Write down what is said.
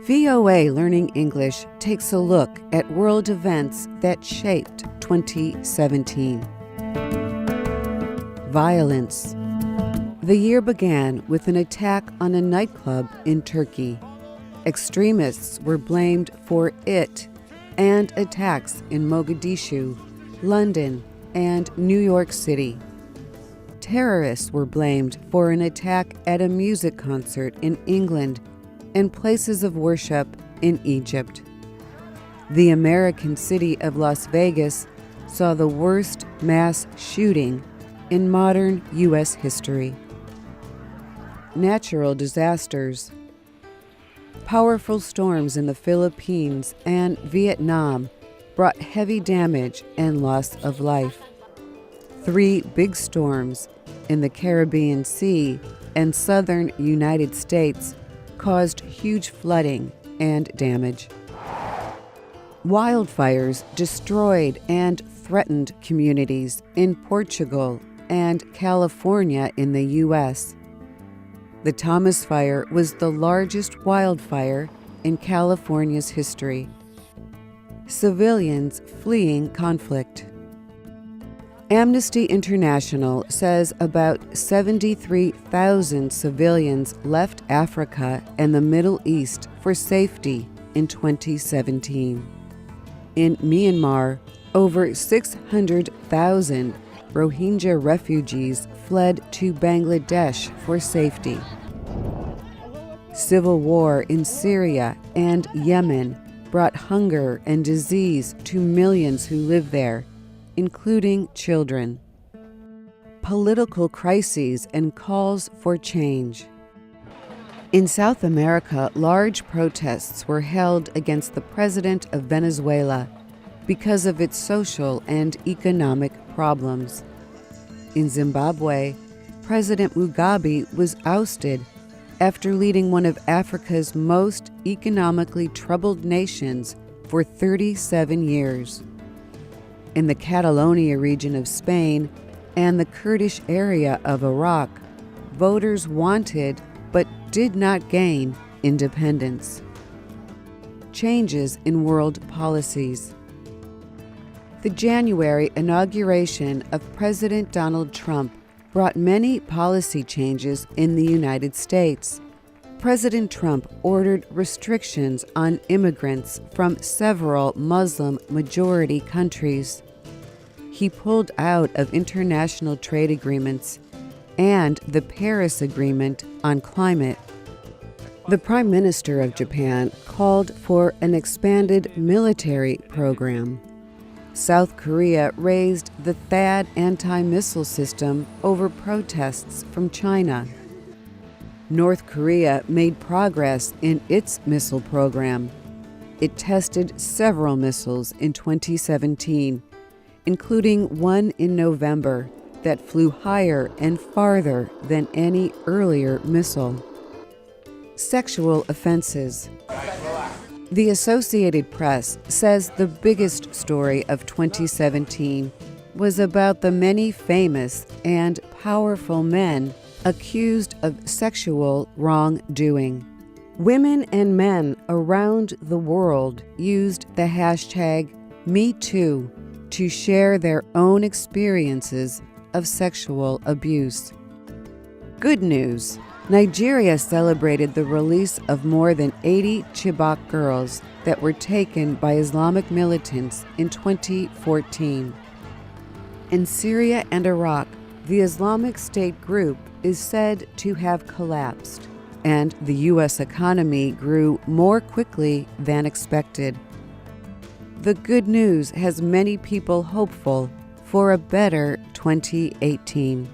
VOA Learning English takes a look at world events that shaped 2017. Violence. The year began with an attack on a nightclub in Turkey. Extremists were blamed for it and attacks in Mogadishu, London, and New York City. Terrorists were blamed for an attack at a music concert in England and places of worship in Egypt. The American city of Las Vegas saw the worst mass shooting in modern U.S. history. Natural disasters. Powerful storms in the Philippines and Vietnam brought heavy damage and loss of life. 3 big storms in the Caribbean Sea and southern United States caused huge flooding and damage. Wildfires destroyed and threatened communities in Portugal and California in the U.S. The Thomas Fire was the largest wildfire in California's history. Civilians fleeing conflict. Amnesty International says about 73,000 civilians left Africa and the Middle East for safety in 2017. In Myanmar, over 600,000 Rohingya refugees fled to Bangladesh for safety. Civil war in Syria and Yemen brought hunger and disease to millions who live there, including children. Political crises and calls for change. In South America, large protests were held against the president of Venezuela because of its social and economic problems. In Zimbabwe, President Mugabe was ousted after leading one of Africa's most economically troubled nations for 37 years. In the Catalonia region of Spain and the Kurdish area of Iraq, voters wanted but did not gain independence. Changes in world policies. The January inauguration of President Donald Trump brought many policy changes in the United States. President Trump ordered restrictions on immigrants from several Muslim-majority countries. He pulled out of international trade agreements and the Paris Agreement on climate. The Prime Minister of Japan called for an expanded military program. South Korea raised the THAAD anti-missile system over protests from China. North Korea made progress in its missile program. It tested several missiles in 2017, including one in November that flew higher and farther than any earlier missile. Sexual offenses. The Associated Press says the biggest story of 2017 was about the many famous and powerful men accused of sexual wrongdoing. Women and men around the world used the hashtag #MeToo to share their own experiences of sexual abuse. Good news. Nigeria celebrated the release of more than 80 Chibok girls that were taken by Islamic militants in 2014. In Syria and Iraq, the Islamic State group is said to have collapsed, and the U.S. economy grew more quickly than expected. The good news has many people hopeful for a better 2018.